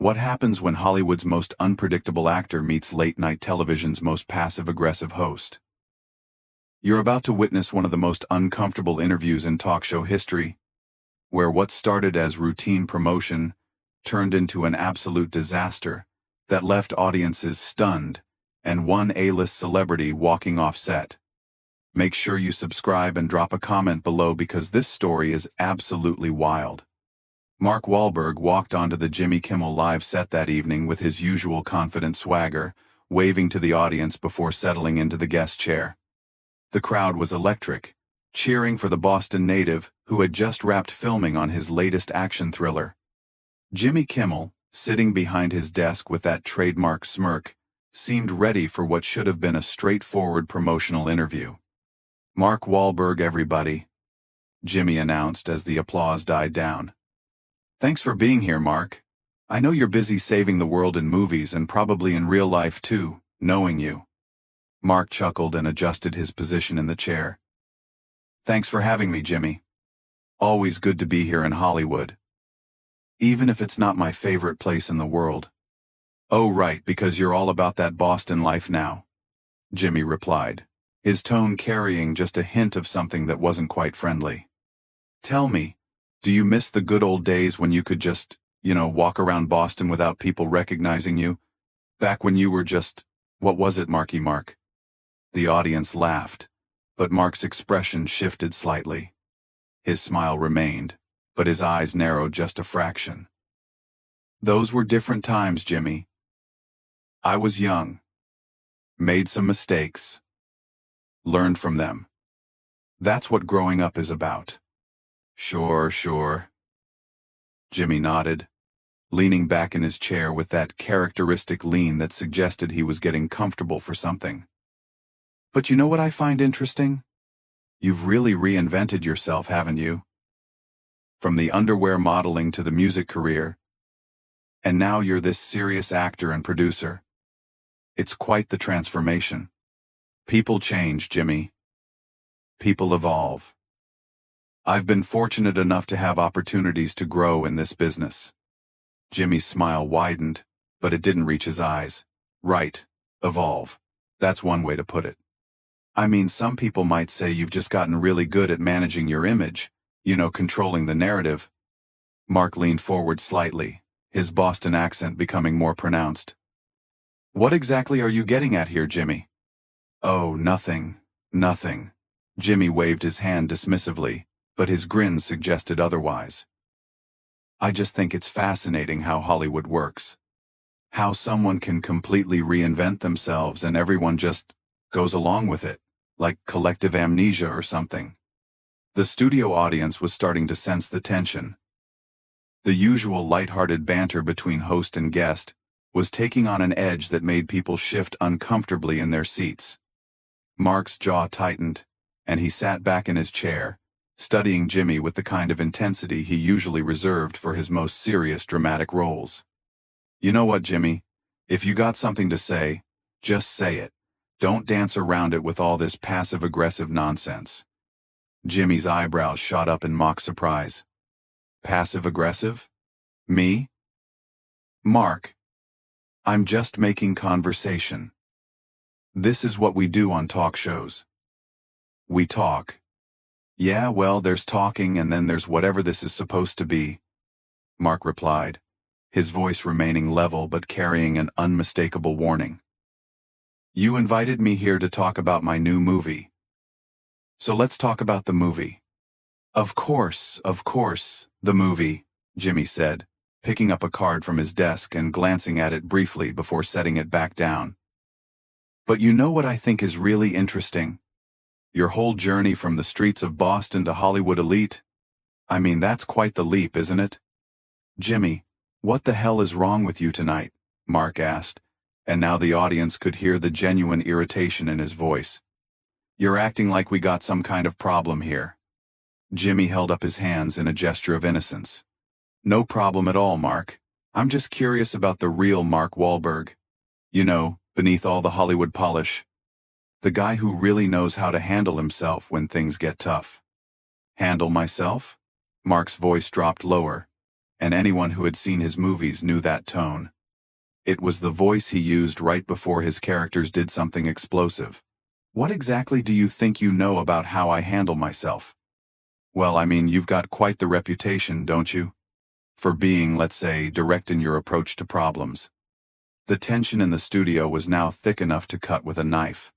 What happens when Hollywood's most unpredictable actor meets late-night television's most passive-aggressive host? You're about to witness one of the most uncomfortable interviews in talk show history, where what started as routine promotion turned into an absolute disaster that left audiences stunned and one A-list celebrity walking off set. Make sure you subscribe and drop a comment below because this story is absolutely wild. Mark Wahlberg walked onto the Jimmy Kimmel Live set that evening with his usual confident swagger, waving to the audience before settling into the guest chair. The crowd was electric, cheering for the Boston native who had just wrapped filming on his latest action thriller. Jimmy Kimmel, sitting behind his desk with that trademark smirk, seemed ready for what should have been a straightforward promotional interview. "Mark Wahlberg, everybody," Jimmy announced as the applause died down. "Thanks for being here, Mark. I know you're busy saving the world in movies and probably in real life too, knowing you." Mark chuckled and adjusted his position in the chair. "Thanks for having me, Jimmy. Always good to be here in Hollywood. Even if it's not my favorite place in the world." "Oh right, because you're all about that Boston life now," Jimmy replied, his tone carrying just a hint of something that wasn't quite friendly. "Tell me, do you miss the good old days when you could just, walk around Boston without people recognizing you? Back when you were just, what was it, Marky Mark?" The audience laughed, but Mark's expression shifted slightly. His smile remained, but his eyes narrowed just a fraction. "Those were different times, Jimmy. I was young. Made some mistakes. Learned from them. That's what growing up is about." Sure. Jimmy nodded, leaning back in his chair with that characteristic lean that suggested he was getting comfortable for something. "But you know what I find interesting? You've really reinvented yourself, haven't you? From the underwear modeling to the music career. And now you're this serious actor and producer. It's quite the transformation. People change, Jimmy. People evolve. I've been fortunate enough to have opportunities to grow in this business." Jimmy's smile widened, but it didn't reach his eyes. "Right, evolve. That's one way to put it. I mean, some people might say you've just gotten really good at managing your image, controlling the narrative." Mark leaned forward slightly, his Boston accent becoming more pronounced. "What exactly are you getting at here, Jimmy?" "Oh, nothing. Jimmy waved his hand dismissively, but his grin suggested otherwise. "I just think it's fascinating how Hollywood works. How someone can completely reinvent themselves and everyone just goes along with it, like collective amnesia or something." The studio audience was starting to sense the tension. The usual lighthearted banter between host and guest was taking on an edge that made people shift uncomfortably in their seats. Mark's jaw tightened, and he sat back in his chair, studying Jimmy with the kind of intensity he usually reserved for his most serious dramatic roles. "You know what, Jimmy? If you got something to say, just say it. Don't dance around it with all this passive-aggressive nonsense." Jimmy's eyebrows shot up in mock surprise. "Passive-aggressive? Me? Mark, I'm just making conversation. This is what we do on talk shows. We talk. Yeah, well, there's talking and then there's whatever this is supposed to be," Mark replied, his voice remaining level but carrying an unmistakable warning. "You invited me here to talk about my new movie. So let's talk about the movie." Of course, the movie," Jimmy said, picking up a card from his desk and glancing at it briefly before setting it back down. "But you know what I think is really interesting? Your whole journey from the streets of Boston to Hollywood elite. I mean, that's quite the leap, isn't it?" "Jimmy, what the hell is wrong with you tonight?" Mark asked, and now the audience could hear the genuine irritation in his voice. "You're acting like we got some kind of problem here." Jimmy held up his hands in a gesture of innocence. "No problem at all, Mark. I'm just curious about the real Mark Wahlberg. Beneath all the Hollywood polish. The guy who really knows how to handle himself when things get tough." "Handle myself?" Mark's voice dropped lower, and anyone who had seen his movies knew that tone. It was the voice he used right before his characters did something explosive. "What exactly do you think you know about how I handle myself?" "Well, I mean, you've got quite the reputation, don't you? For being, let's say, direct in your approach to problems." The tension in the studio was now thick enough to cut with a knife.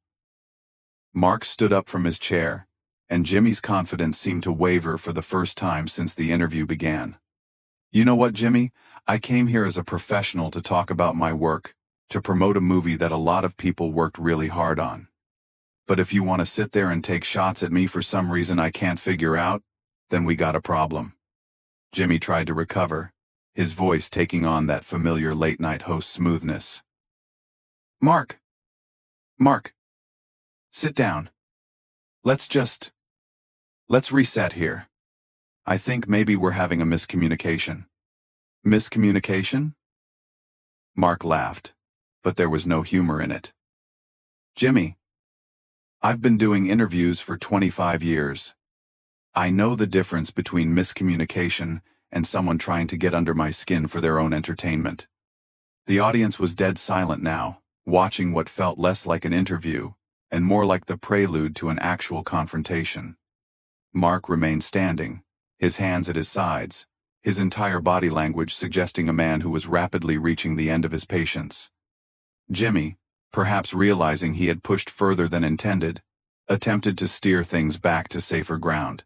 Mark stood up from his chair, and Jimmy's confidence seemed to waver for the first time since the interview began. "You know what, Jimmy? I came here as a professional to talk about my work, to promote a movie that a lot of people worked really hard on. But if you want to sit there and take shots at me for some reason I can't figure out, then we got a problem." Jimmy tried to recover, his voice taking on that familiar late-night host smoothness. Mark, sit down. Let's reset here. I think maybe we're having a miscommunication." "Miscommunication?" Mark laughed, but there was no humor in it. "Jimmy, I've been doing interviews for 25 years. I know the difference between miscommunication and someone trying to get under my skin for their own entertainment." The audience was dead silent now, watching what felt less like an interview and more like the prelude to an actual confrontation. Mark remained standing, his hands at his sides, his entire body language suggesting a man who was rapidly reaching the end of his patience. Jimmy, perhaps realizing he had pushed further than intended, attempted to steer things back to safer ground.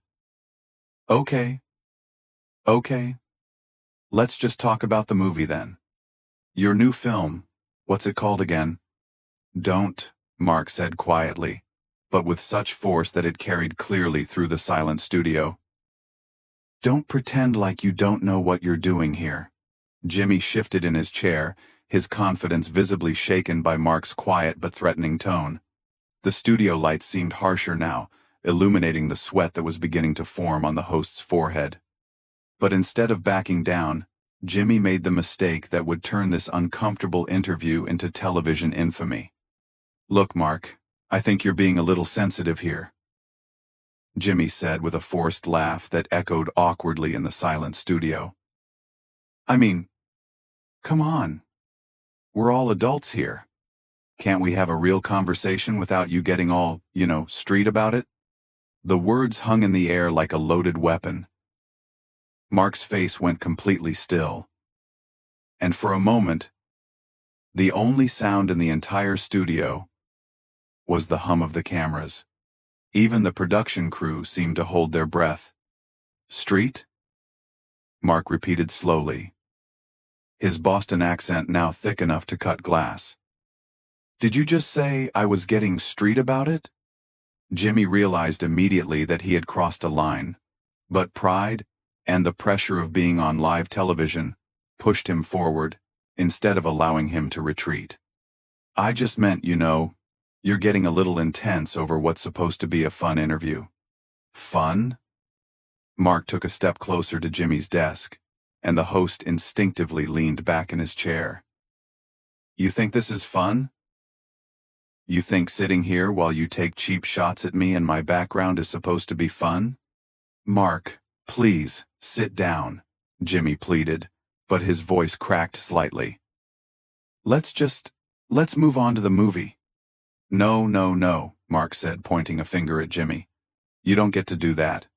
Okay. Let's just talk about the movie then. Your new film, what's it called again?" "Don't," Mark said quietly, but with such force that it carried clearly through the silent studio. "Don't pretend like you don't know what you're doing here." Jimmy shifted in his chair, his confidence visibly shaken by Mark's quiet but threatening tone. The studio lights seemed harsher now, illuminating the sweat that was beginning to form on the host's forehead. But instead of backing down, Jimmy made the mistake that would turn this uncomfortable interview into television infamy. "Look, Mark, I think you're being a little sensitive here," Jimmy said with a forced laugh that echoed awkwardly in the silent studio. "I mean, come on. We're all adults here. Can't we have a real conversation without you getting all, street about it?" The words hung in the air like a loaded weapon. Mark's face went completely still. And for a moment, the only sound in the entire studio was the hum of the cameras. Even the production crew seemed to hold their breath. "Street?" Mark repeated slowly, his Boston accent now thick enough to cut glass. "Did you just say I was getting street about it?" Jimmy realized immediately that he had crossed a line, but pride and the pressure of being on live television pushed him forward, instead of allowing him to retreat. "I just meant, you're getting a little intense over what's supposed to be a fun interview." "Fun?" Mark took a step closer to Jimmy's desk, and the host instinctively leaned back in his chair. "You think this is fun? You think sitting here while you take cheap shots at me and my background is supposed to be fun?" "Mark, please, sit down," Jimmy pleaded, but his voice cracked slightly. Let's move on to the movie." No, Mark said, pointing a finger at Jimmy. "You don't get to do that.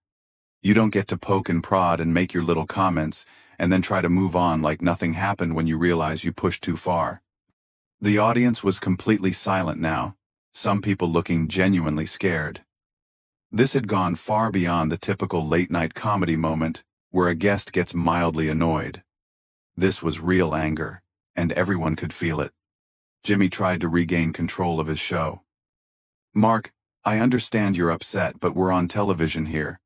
You don't get to poke and prod and make your little comments, and then try to move on like nothing happened when you realize you pushed too far." The audience was completely silent now, some people looking genuinely scared. This had gone far beyond the typical late-night comedy moment where a guest gets mildly annoyed. This was real anger, and everyone could feel it. Jimmy tried to regain control of his show. "Mark, I understand you're upset, but we're on television here.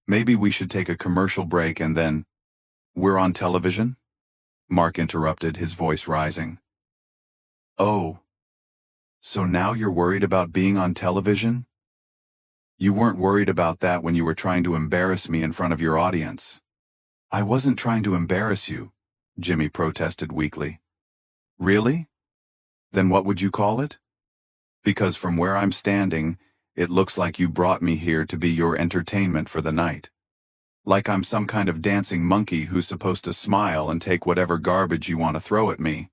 Maybe we should take a commercial break and then—" "We're on television?" Mark interrupted, his voice rising. "Oh. So now you're worried about being on television? You weren't worried about that when you were trying to embarrass me in front of your audience." "I wasn't trying to embarrass you," Jimmy protested weakly. "Really? Then what would you call it? Because from where I'm standing, it looks like you brought me here to be your entertainment for the night." Like I'm some kind of dancing monkey who's supposed to smile and take whatever garbage you want to throw at me.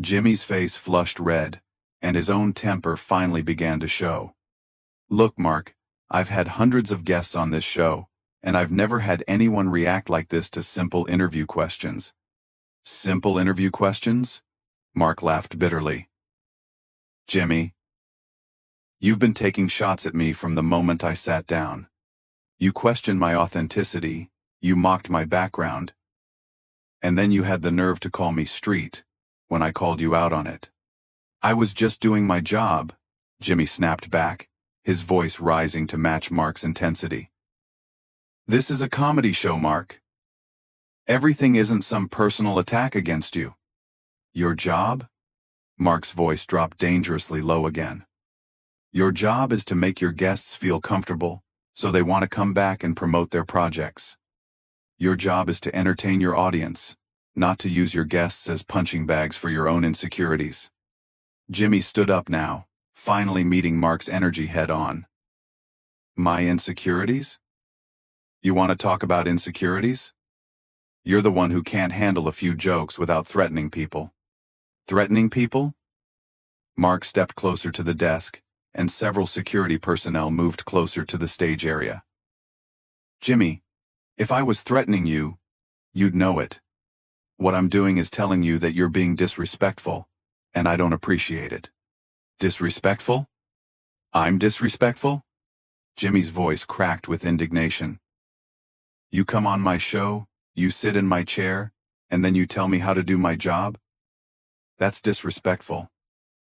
Jimmy's face flushed red, and his own temper finally began to show. Look, Mark, I've had hundreds of guests on this show, and I've never had anyone react like this to simple interview questions. Simple interview questions? Mark laughed bitterly. Jimmy, you've been taking shots at me from the moment I sat down. You questioned my authenticity, you mocked my background, and then you had the nerve to call me street when I called you out on it. I was just doing my job, Jimmy snapped back, his voice rising to match Mark's intensity. This is a comedy show, Mark. Everything isn't some personal attack against you. Your job? Mark's voice dropped dangerously low again. Your job is to make your guests feel comfortable, so they want to come back and promote their projects. Your job is to entertain your audience, not to use your guests as punching bags for your own insecurities. Jimmy stood up now, finally meeting Mark's energy head-on. My insecurities? You want to talk about insecurities? You're the one who can't handle a few jokes without threatening people. Threatening people? Mark stepped closer to the desk, and several security personnel moved closer to the stage area. Jimmy, if I was threatening you, you'd know it. What I'm doing is telling you that you're being disrespectful, and I don't appreciate it. Disrespectful? I'm disrespectful? Jimmy's voice cracked with indignation. You come on my show, you sit in my chair, and then you tell me how to do my job? That's disrespectful.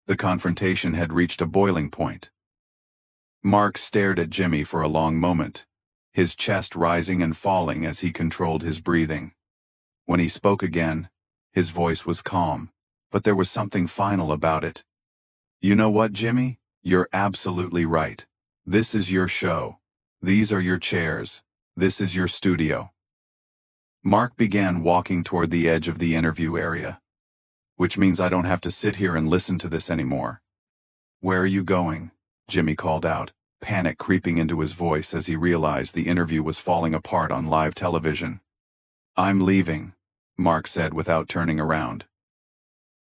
The confrontation had reached a boiling point. Mark stared at Jimmy for a long moment, his chest rising and falling as he controlled his breathing. When he spoke again, his voice was calm, but there was something final about it. You know what, Jimmy? You're absolutely right. This is your show. These are your chairs. This is your studio. Mark began walking toward the edge of the interview area. Which means I don't have to sit here and listen to this anymore. Where are you going? Jimmy called out, panic creeping into his voice as he realized the interview was falling apart on live television. I'm leaving, Mark said without turning around.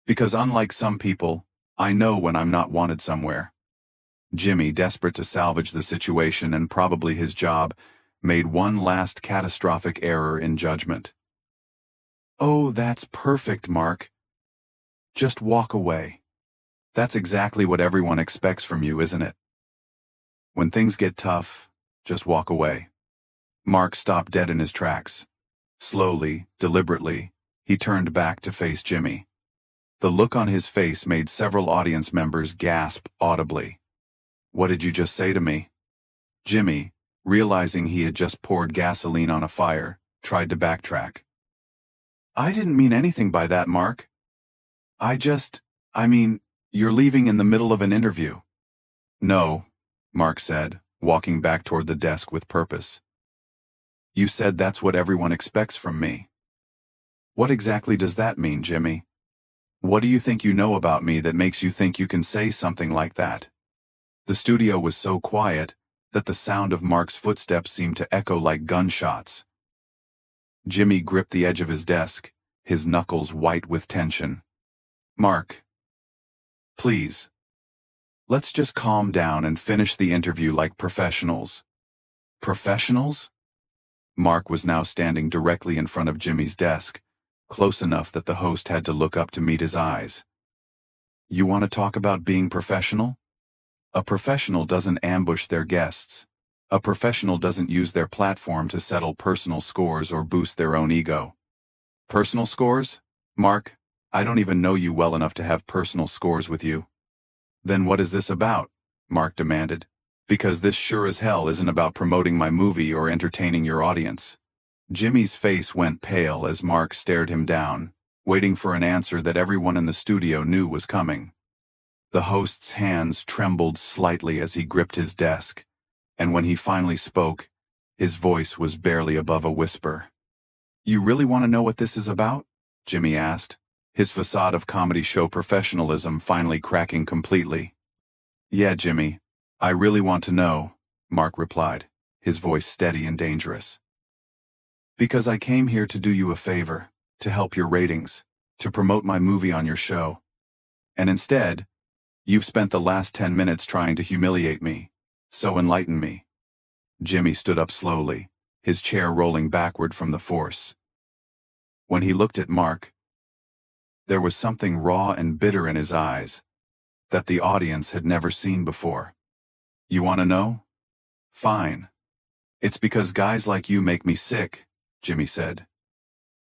Because unlike some people, I know when I'm not wanted somewhere. Jimmy, desperate to salvage the situation and probably his job, made one last catastrophic error in judgment. Oh, that's perfect, Mark. Just walk away. That's exactly what everyone expects from you, isn't it? When things get tough, just walk away. Mark stopped dead in his tracks. Slowly, deliberately, he turned back to face Jimmy. The look on his face made several audience members gasp audibly. What did you just say to me? Jimmy, realizing he had just poured gasoline on a fire, tried to backtrack. I didn't mean anything by that, Mark. I mean, you're leaving in the middle of an interview. No, Mark said, walking back toward the desk with purpose. You said that's what everyone expects from me. What exactly does that mean, Jimmy? What do you think you know about me that makes you think you can say something like that? The studio was so quiet that the sound of Mark's footsteps seemed to echo like gunshots. Jimmy gripped the edge of his desk, his knuckles white with tension. Mark, please. Let's just calm down and finish the interview like professionals. Professionals? Mark was now standing directly in front of Jimmy's desk, close enough that the host had to look up to meet his eyes. You want to talk about being professional? A professional doesn't ambush their guests. A professional doesn't use their platform to settle personal scores or boost their own ego. Personal scores? Mark, I don't even know you well enough to have personal scores with you. Then what is this about? Mark demanded. Because this sure as hell isn't about promoting my movie or entertaining your audience. Jimmy's face went pale as Mark stared him down, waiting for an answer that everyone in the studio knew was coming. The host's hands trembled slightly as he gripped his desk, and when he finally spoke, his voice was barely above a whisper. You really want to know what this is about? Jimmy asked, his facade of comedy show professionalism finally cracking completely. Yeah, Jimmy, I really want to know, Mark replied, his voice steady and dangerous. Because I came here to do you a favor, to help your ratings, to promote my movie on your show. And instead, you've spent the last 10 minutes trying to humiliate me. So enlighten me." Jimmy stood up slowly, his chair rolling backward from the force. When he looked at Mark, there was something raw and bitter in his eyes that the audience had never seen before. "You want to know? Fine. It's because guys like you make me sick," Jimmy said,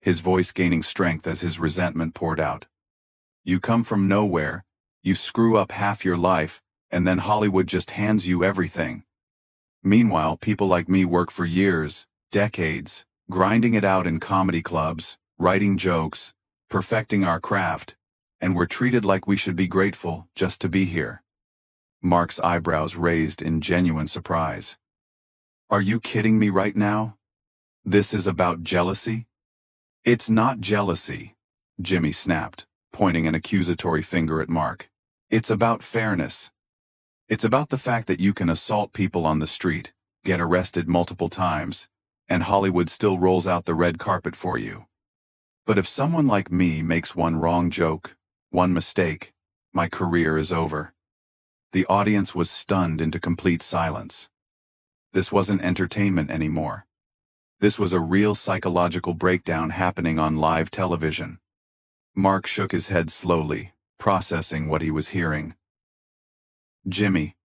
his voice gaining strength as his resentment poured out. "You come from nowhere, you screw up half your life, and then Hollywood just hands you everything. Meanwhile, people like me work for years, decades, grinding it out in comedy clubs, writing jokes, perfecting our craft, and we're treated like we should be grateful just to be here." Mark's eyebrows raised in genuine surprise. "Are you kidding me right now? This is about jealousy?" "It's not jealousy," Jimmy snapped, pointing an accusatory finger at Mark. "It's about fairness. It's about the fact that you can assault people on the street, get arrested multiple times, and Hollywood still rolls out the red carpet for you. But if someone like me makes one wrong joke, one mistake, my career is over." The audience was stunned into complete silence. This wasn't entertainment anymore. This was a real psychological breakdown happening on live television. Mark shook his head slowly, processing what he was hearing. "Jimmy,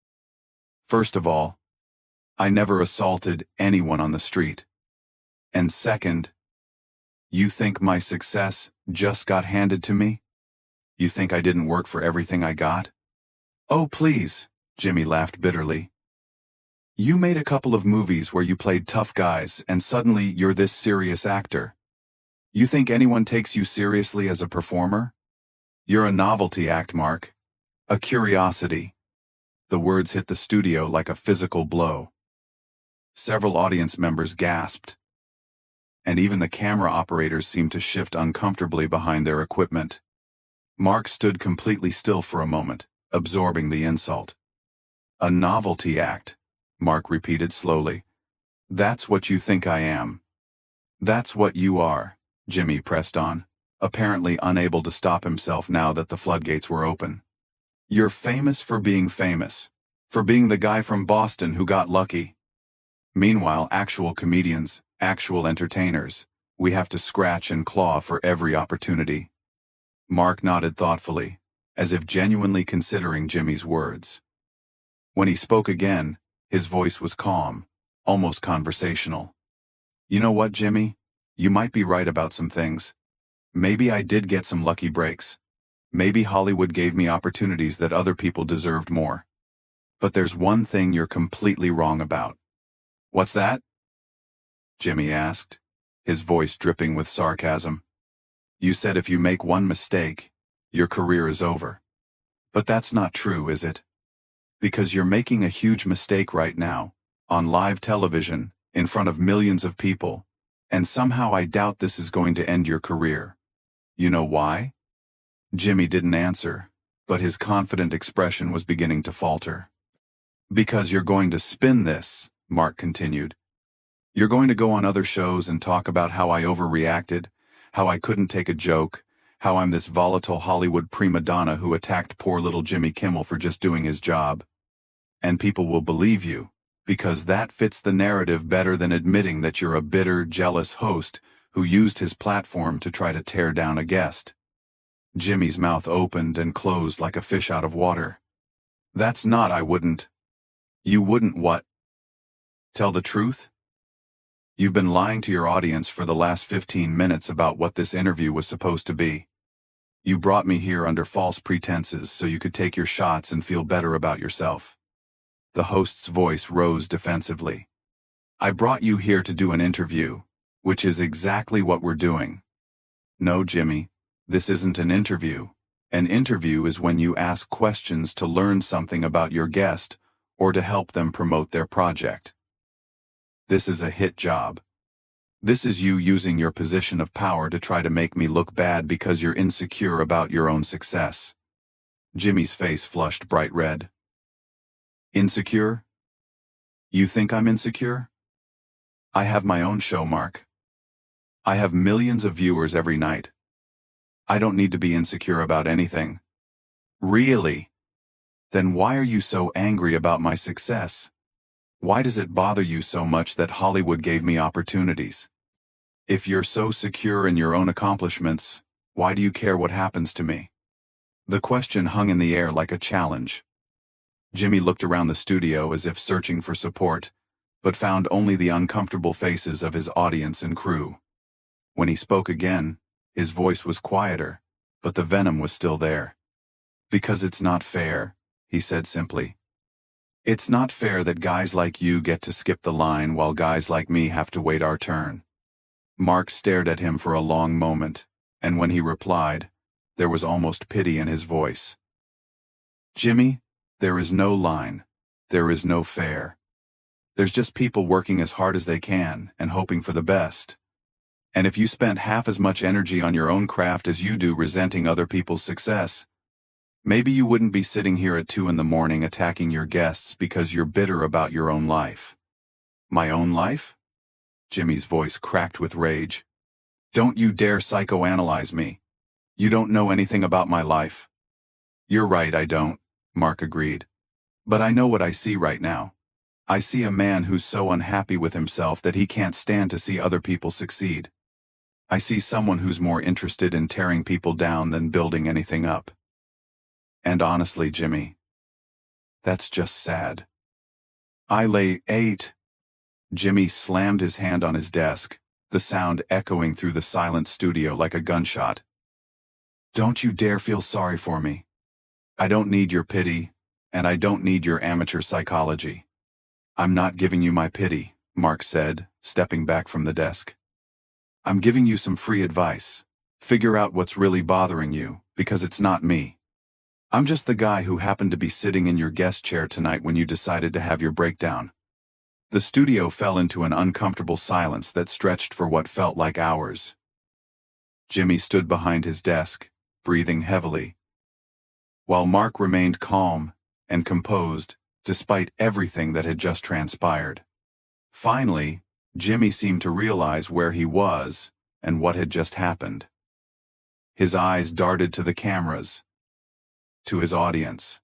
first of all, I never assaulted anyone on the street. And second, you think my success just got handed to me? You think I didn't work for everything I got?" "Oh, please," Jimmy laughed bitterly. "You made a couple of movies where you played tough guys, and suddenly you're this serious actor. You think anyone takes you seriously as a performer? You're a novelty act, Mark. A curiosity." The words hit the studio like a physical blow. Several audience members gasped, and even the camera operators seemed to shift uncomfortably behind their equipment. Mark stood completely still for a moment, absorbing the insult. "A novelty act," Mark repeated slowly. "That's what you think I am." "That's what you are," Jimmy pressed on, apparently unable to stop himself now that the floodgates were open. "You're famous for being famous, for being the guy from Boston who got lucky. Meanwhile, actual comedians, actual entertainers, we have to scratch and claw for every opportunity." Mark nodded thoughtfully, as if genuinely considering Jimmy's words. When he spoke again, his voice was calm, almost conversational. "You know what, Jimmy? You might be right about some things. Maybe I did get some lucky breaks. Maybe Hollywood gave me opportunities that other people deserved more. But there's one thing you're completely wrong about." "What's that?" Jimmy asked, his voice dripping with sarcasm. "You said if you make one mistake, your career is over. But that's not true, is it? Because you're making a huge mistake right now, on live television, in front of millions of people, and somehow I doubt this is going to end your career. You know why?" Jimmy didn't answer, but his confident expression was beginning to falter. "Because you're going to spin this," Mark continued. "You're going to go on other shows and talk about how I overreacted, how I couldn't take a joke, how I'm this volatile Hollywood prima donna who attacked poor little Jimmy Kimmel for just doing his job. And people will believe you, because that fits the narrative better than admitting that you're a bitter, jealous host who used his platform to try to tear down a guest." Jimmy's mouth opened and closed like a fish out of water. "That's not I wouldn't." "You wouldn't what?" "Tell the truth? You've been lying to your audience for the last 15 minutes about what this interview was supposed to be. You brought me here under false pretenses so you could take your shots and feel better about yourself." The host's voice rose defensively. "I brought you here to do an interview, which is exactly what we're doing." "No, Jimmy, this isn't an interview. An interview is when you ask questions to learn something about your guest or to help them promote their project. This is a hit job. This is you using your position of power to try to make me look bad because you're insecure about your own success." Jimmy's face flushed bright red. "Insecure? You think I'm insecure? I have my own show, Mark. I have millions of viewers every night. I don't need to be insecure about anything. Really? Then why are you so angry about my success? Why does it bother you so much that Hollywood gave me opportunities? If you're so secure in your own accomplishments, why do you care what happens to me? The question hung in the air like a challenge. Jimmy looked around the studio as if searching for support, but found only the uncomfortable faces of his audience and crew. When he spoke again, his voice was quieter, but the venom was still there. Because it's not fair, he said simply. It's not fair that guys like you get to skip the line while guys like me have to wait our turn. Mark stared at him for a long moment, and when he replied, there was almost pity in his voice. Jimmy, there is no line. There is no fair. There's just people working as hard as they can and hoping for the best. And if you spent half as much energy on your own craft as you do resenting other people's success, maybe you wouldn't be sitting here at 2 a.m. attacking your guests because you're bitter about your own life. My own life? Jimmy's voice cracked with rage. Don't you dare psychoanalyze me. You don't know anything about my life. You're right, I don't, Mark agreed. But I know what I see right now. I see a man who's so unhappy with himself that he can't stand to see other people succeed. I see someone who's more interested in tearing people down than building anything up. And honestly, Jimmy, that's just sad. I lay 8. Jimmy slammed his hand on his desk, the sound echoing through the silent studio like a gunshot. Don't you dare feel sorry for me. I don't need your pity, and I don't need your amateur psychology. I'm not giving you my pity, Mark said, stepping back from the desk. I'm giving you some free advice. Figure out what's really bothering you, because it's not me. I'm just the guy who happened to be sitting in your guest chair tonight when you decided to have your breakdown. The studio fell into an uncomfortable silence that stretched for what felt like hours. Jimmy stood behind his desk, breathing heavily, while Mark remained calm and composed, despite everything that had just transpired. Finally, Jimmy seemed to realize where he was and what had just happened. His eyes darted to the cameras, to his audience,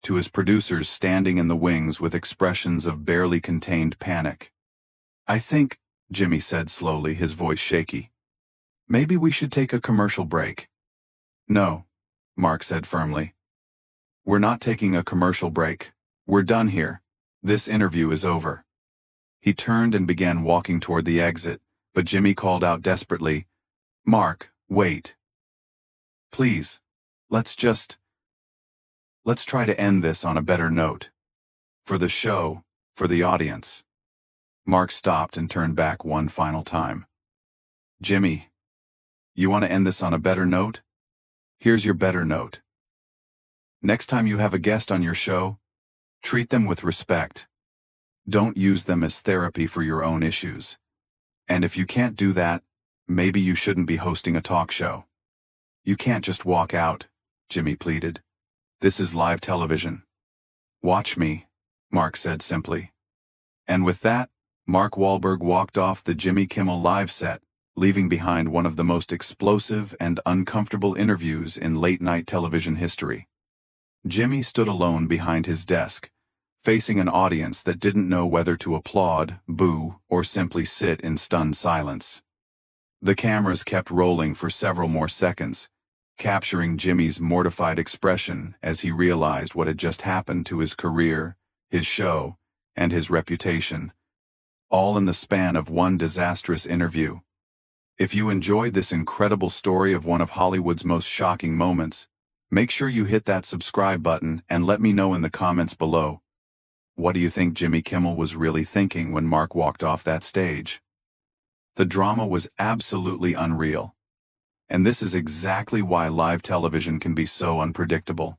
to his producers standing in the wings with expressions of barely contained panic. I think, Jimmy said slowly, his voice shaky, maybe we should take a commercial break. No, Mark said firmly. We're not taking a commercial break. We're done here. This interview is over. He turned and began walking toward the exit, but Jimmy called out desperately, Mark, wait. Please, let's try to end this on a better note. For the show, for the audience. Mark stopped and turned back one final time. Jimmy, you want to end this on a better note? Here's your better note. Next time you have a guest on your show, treat them with respect. Don't use them as therapy for your own issues. And if you can't do that, maybe you shouldn't be hosting a talk show. You can't just walk out, Jimmy pleaded. This is live television. Watch me, Mark said simply. And with that, Mark Wahlberg walked off the Jimmy Kimmel Live set, leaving behind one of the most explosive and uncomfortable interviews in late-night television history. Jimmy stood alone behind his desk, facing an audience that didn't know whether to applaud, boo, or simply sit in stunned silence. The cameras kept rolling for several more seconds, capturing Jimmy's mortified expression as he realized what had just happened to his career, his show, and his reputation, all in the span of one disastrous interview. If you enjoyed this incredible story of one of Hollywood's most shocking moments, make sure you hit that subscribe button and let me know in the comments below. What do you think Jimmy Kimmel was really thinking when Mark walked off that stage? The drama was absolutely unreal. And this is exactly why live television can be so unpredictable.